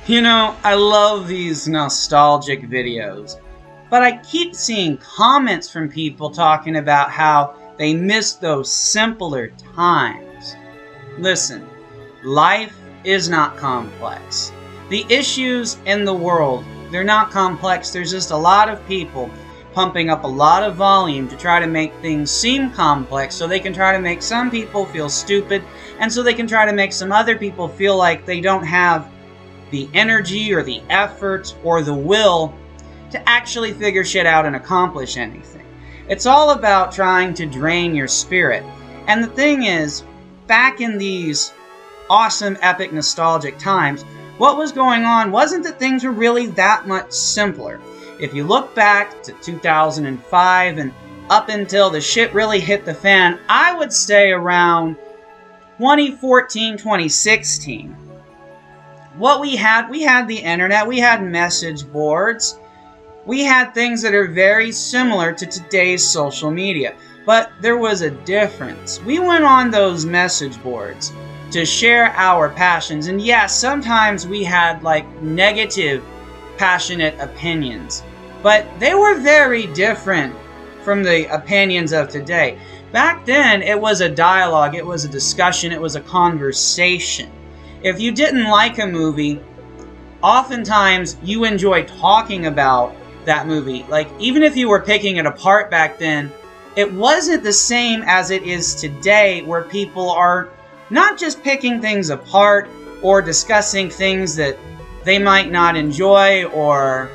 You know, I love these nostalgic videos, but I keep seeing comments from people talking about how they miss those simpler times. Listen, life is not complex. The issues in the world, they're not complex. There's just a lot of people pumping up a lot of volume to try to make things seem complex so they can try to make some people feel stupid, and so they can try to make some other people feel like they don't have the energy or the effort or the will to actually figure shit out and accomplish anything. It's all about trying to drain your spirit. And the thing is, back in these awesome, epic, nostalgic times, what was going on wasn't that things were really that much simpler. If you look back to 2005 and up until the shit really hit the fan, I would say around 2014, 2016. What we had the internet, we had message boards, we had things that are very similar to today's social media. But there was a difference. We went on those message boards to share our passions. And yes, sometimes we had like negative, passionate opinions. But they were very different from the opinions of today. Back then, it was a dialogue, it was a discussion, it was a conversation. If you didn't like a movie, oftentimes you enjoyed talking about that movie. Like, even if you were picking it apart back then, it wasn't the same as it is today, where people are not just picking things apart or discussing things that they might not enjoy or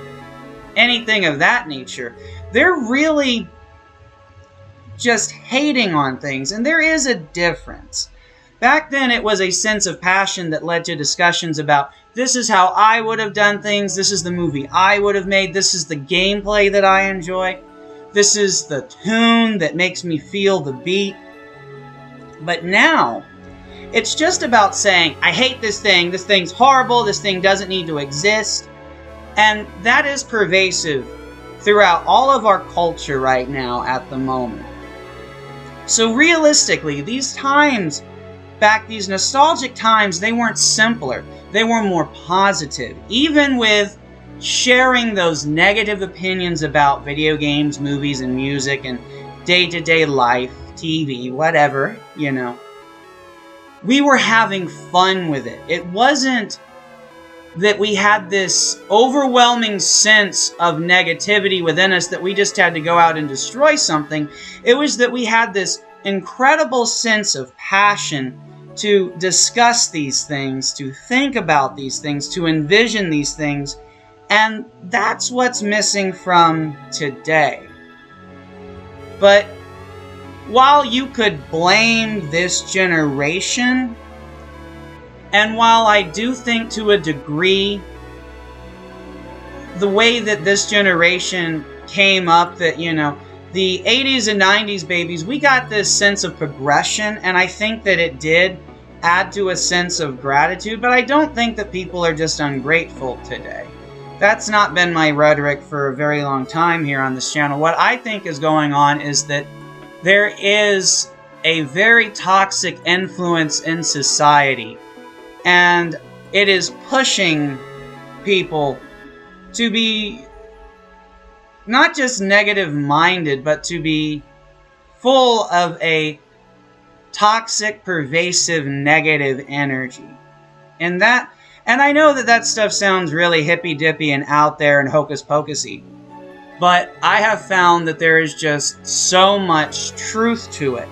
anything of that nature. They're really just hating on things, and there is a difference. Back then, it was a sense of passion that led to discussions about, this is how I would have done things, this is the movie I would have made, this is the gameplay that I enjoy, this is the tune that makes me feel the beat. But now, it's just about saying, I hate this thing's horrible, this thing doesn't need to exist. And that is pervasive throughout all of our culture right now at the moment. So realistically, these times, these nostalgic times, they weren't simpler. They were more positive. Even with sharing those negative opinions about video games, movies, and music, and day-to-day life, TV, whatever, you know. We were having fun with it. It wasn't that we had this overwhelming sense of negativity within us that we just had to go out and destroy something. It was that we had this incredible sense of passion to discuss these things, to think about these things, to envision these things, and that's what's missing from today. But while you could blame this generation, and while I do think to a degree, the way that this generation came up, that, you know, the 80s and 90s babies, we got this sense of progression, and I think that it did add to a sense of gratitude, but I don't think that people are just ungrateful today. That's not been my rhetoric for a very long time here on this channel. What I think is going on is that there is a very toxic influence in society, and it is pushing people to be not just negative-minded, but to be full of a toxic, pervasive, negative energy. And I know that stuff sounds really hippy-dippy and out there and hocus-pocusy, but I have found that there is just so much truth to it.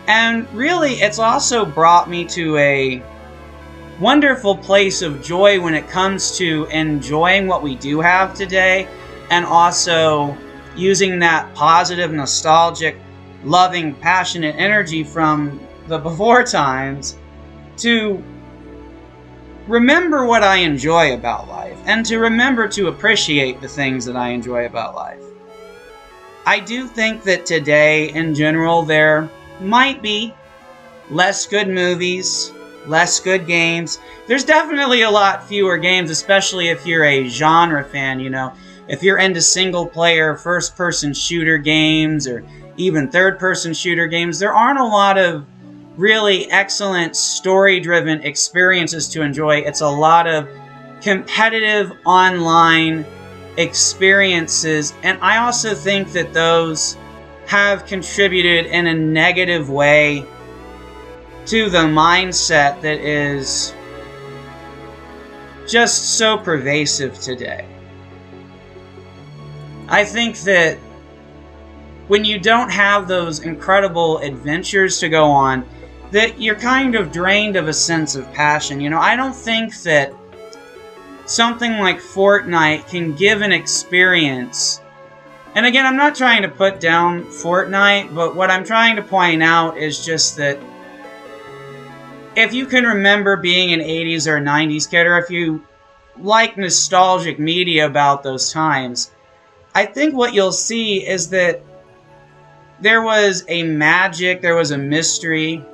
And really, it's also brought me to a wonderful place of joy when it comes to enjoying what we do have today, and also using that positive, nostalgic, loving, passionate energy from the before times to remember what I enjoy about life, and to remember to appreciate the things that I enjoy about life. I do think that today, in general, there might be less good movies, less good games. There's definitely a lot fewer games, especially if you're a genre fan, you know. If you're into single-player, first-person shooter games, or even third-person shooter games, there aren't a lot of really excellent story-driven experiences to enjoy. It's a lot of competitive online experiences, and I also think that those have contributed in a negative way to the mindset that is just so pervasive today. I think that when you don't have those incredible adventures to go on, that you're kind of drained of a sense of passion. You know, I don't think that something like Fortnite can give an experience. And again, I'm not trying to put down Fortnite, but what I'm trying to point out is just that if you can remember being an 80s or 90s kid, or if you like nostalgic media about those times, I think what you'll see is that there was a magic, there was a mystery.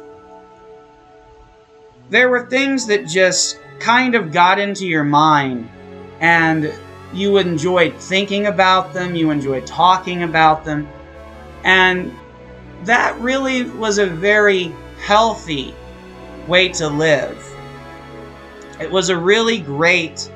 There were things that just kind of got into your mind, and you enjoyed thinking about them, you enjoyed talking about them, and that really was a very healthy way to live. It was a really great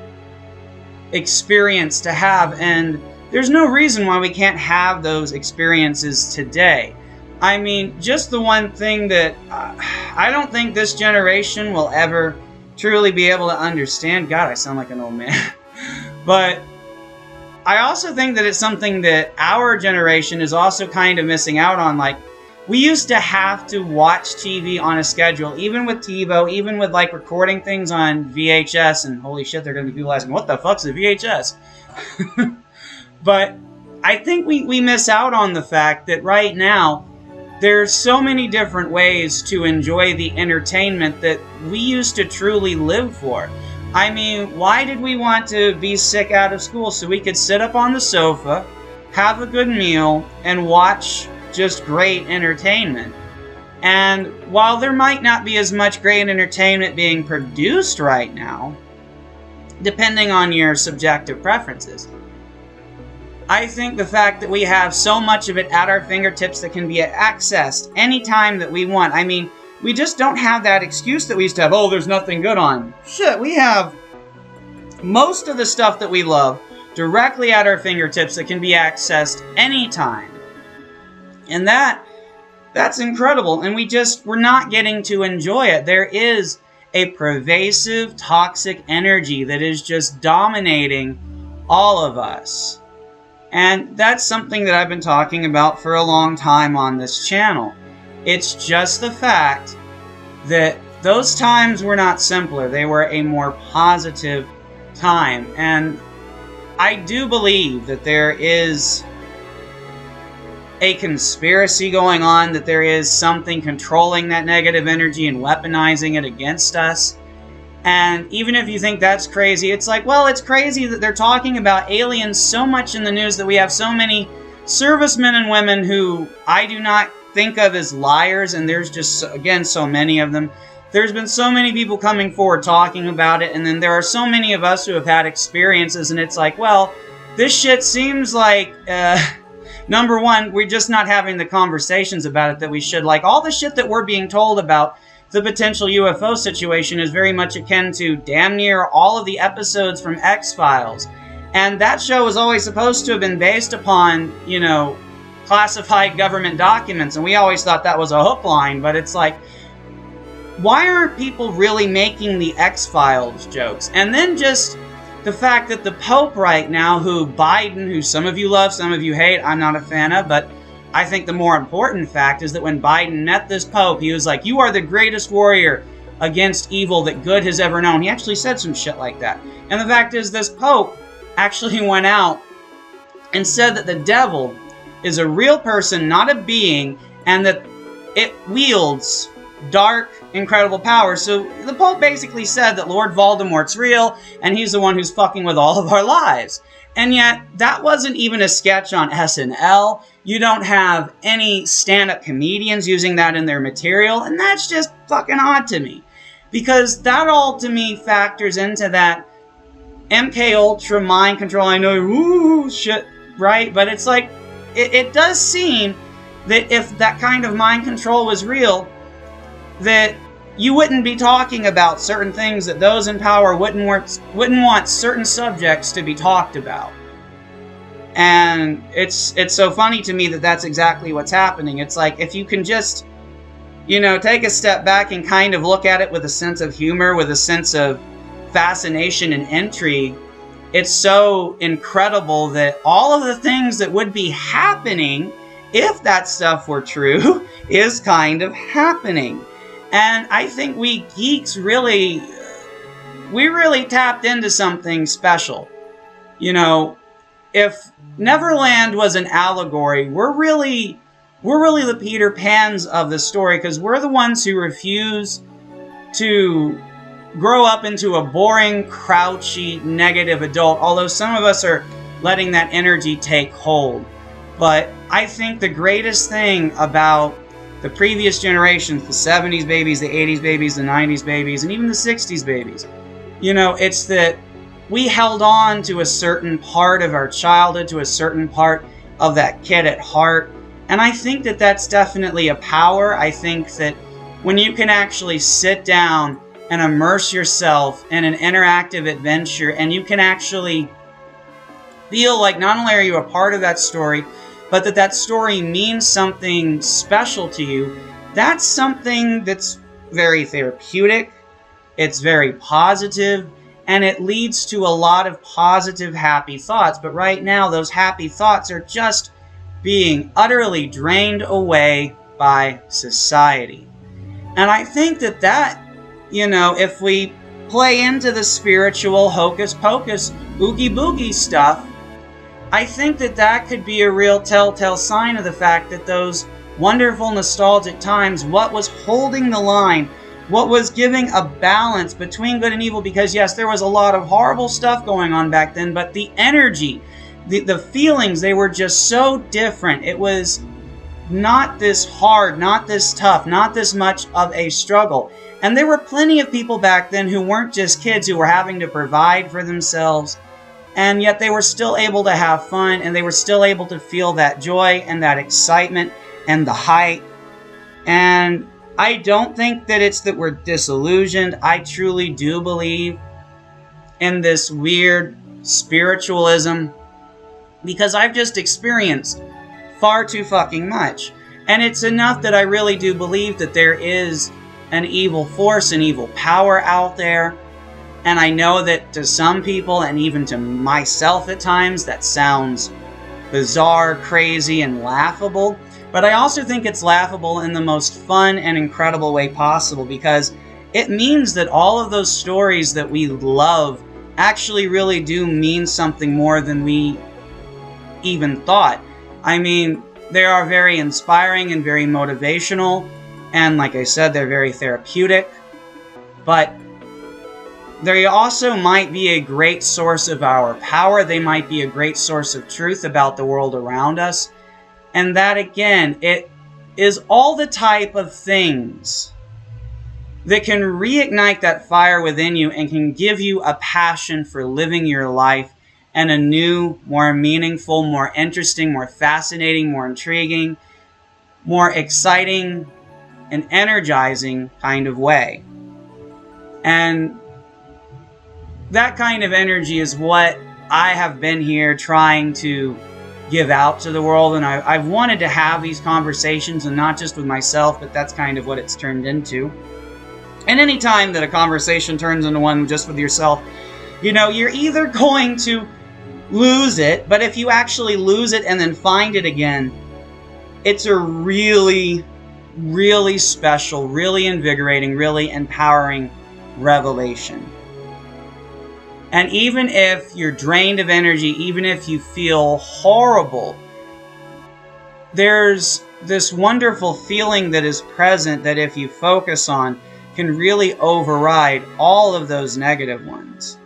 experience to have, and there's no reason why we can't have those experiences today. I mean, just the one thing that I don't think this generation will ever truly be able to understand. God, I sound like an old man. But I also think that it's something that our generation is also kind of missing out on. Like, we used to have to watch TV on a schedule, even with TiVo, even with like recording things on VHS, and holy shit, they're going to be people asking, what the fuck's a VHS? But I think we miss out on the fact that right now, there's so many different ways to enjoy the entertainment that we used to truly live for. I mean, why did we want to be sick out of school? So we could sit up on the sofa, have a good meal, and watch just great entertainment. And while there might not be as much great entertainment being produced right now, depending on your subjective preferences, I think the fact that we have so much of it at our fingertips that can be accessed anytime that we want. I mean, we just don't have that excuse that we used to have, oh, there's nothing good on. Shit, we have most of the stuff that we love directly at our fingertips that can be accessed anytime. And that's incredible. And we're not getting to enjoy it. There is a pervasive, toxic energy that is just dominating all of us. And that's something that I've been talking about for a long time on this channel. It's just the fact that those times were not simpler. They were a more positive time. And I do believe that there is a conspiracy going on, that there is something controlling that negative energy and weaponizing it against us. And even if you think that's crazy, it's like, well, it's crazy that they're talking about aliens so much in the news that we have so many servicemen and women who I do not think of as liars, and there's just, again, so many of them. There's been so many people coming forward talking about it, and then there are so many of us who have had experiences, and it's like, well, this shit seems like, number one, we're just not having the conversations about it that we should. Like, all the shit that we're being told about the potential UFO situation is very much akin to damn near all of the episodes from X-Files. And that show was always supposed to have been based upon, you know, classified government documents, and we always thought that was a hook line, but it's like, why aren't people really making the X-Files jokes? And then just the fact that the Pope right now, who Biden, who some of you love, some of you hate, I'm not a fan of, but I think the more important fact is that when Biden met this Pope, he was like, you are the greatest warrior against evil that good has ever known. He actually said some shit like that. And the fact is, this Pope actually went out and said that the devil is a real person, not a being, and that it wields dark, incredible power. So the Pope basically said that Lord Voldemort's real, and he's the one who's fucking with all of our lives. And yet, that wasn't even a sketch on SNL. You don't have any stand-up comedians using that in their material, and that's just fucking odd to me. Because that all, to me, factors into that MK Ultra mind control. I know, ooh, shit, right? But it's like, it does seem that if that kind of mind control was real, that you wouldn't be talking about certain things that those in power wouldn't want certain subjects to be talked about. And it's so funny to me that that's exactly what's happening. It's like, if you can just, take a step back and kind of look at it with a sense of humor, with a sense of fascination and intrigue, it's so incredible that all of the things that would be happening if that stuff were true is kind of happening. And I think we geeks really tapped into something special. If Neverland was an allegory, we're really the Peter Pans of the story, because we're the ones who refuse to grow up into a boring, crouchy, negative adult, although some of us are letting that energy take hold. But I think the greatest thing about the previous generations, the 70s babies, the 80s babies, the 90s babies, and even the 60s babies, it's that we held on to a certain part of our childhood, to a certain part of that kid at heart. And I think that that's definitely a power. I think that when you can actually sit down and immerse yourself in an interactive adventure, and you can actually feel like not only are you a part of that story, but that story means something special to you, that's something that's very therapeutic, it's very positive, and it leads to a lot of positive, happy thoughts. But right now, those happy thoughts are just being utterly drained away by society. And I think that if we play into the spiritual hocus pocus, oogie boogie stuff, I think that could be a real telltale sign of the fact that those wonderful nostalgic times, what was holding the line, what was giving a balance between good and evil, because yes, there was a lot of horrible stuff going on back then, but the energy, the feelings, they were just so different. It was not this hard, not this tough, not this much of a struggle. And there were plenty of people back then who weren't just kids who were having to provide for themselves, and yet they were still able to have fun, and they were still able to feel that joy and that excitement and the hype. And I don't think that it's that we're disillusioned. I truly do believe in this weird spiritualism, because I've just experienced far too fucking much. And it's enough that I really do believe that there is an evil force, an evil power out there. And I know that to some people, and even to myself at times, that sounds bizarre, crazy, and laughable. But I also think it's laughable in the most fun and incredible way possible, because it means that all of those stories that we love actually really do mean something more than we even thought. I mean, they are very inspiring and very motivational, and like I said, they're very therapeutic, but they also might be a great source of our power. They might be a great source of truth about the world around us. And that, again, it is all the type of things that can reignite that fire within you and can give you a passion for living your life in a new, more meaningful, more interesting, more fascinating, more intriguing, more exciting, and energizing kind of way. And that kind of energy is what I have been here trying to give out to the world, and I've wanted to have these conversations, and not just with myself, but that's kind of what it's turned into. And any time that a conversation turns into one just with yourself, you're either going to lose it, but if you actually lose it and then find it again, it's a really, really special, really invigorating, really empowering revelation. And even if you're drained of energy, even if you feel horrible, there's this wonderful feeling that is present that if you focus on, can really override all of those negative ones.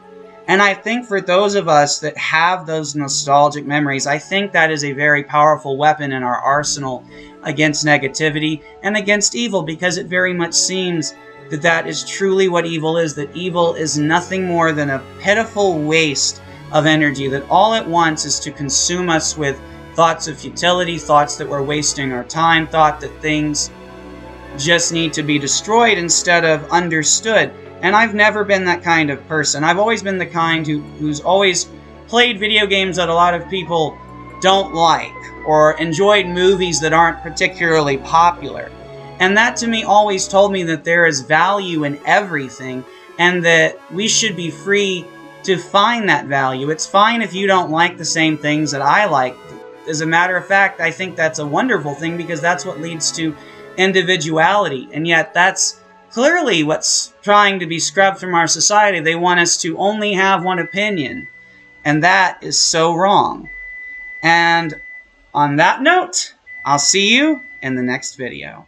And I think for those of us that have those nostalgic memories, I think that is a very powerful weapon in our arsenal against negativity and against evil, because it very much seems that is truly what evil is, that evil is nothing more than a pitiful waste of energy, that all it wants is to consume us with thoughts of futility, thoughts that we're wasting our time, thought that things just need to be destroyed instead of understood. And I've never been that kind of person. I've always been the kind who's always played video games that a lot of people don't like, or enjoyed movies that aren't particularly popular. And that to me always told me that there is value in everything, and that we should be free to find that value. It's fine if you don't like the same things that I like. As a matter of fact, I think that's a wonderful thing, because that's what leads to individuality. And yet that's clearly what's trying to be scrubbed from our society. They want us to only have one opinion, and that is so wrong. And on that note, I'll see you in the next video.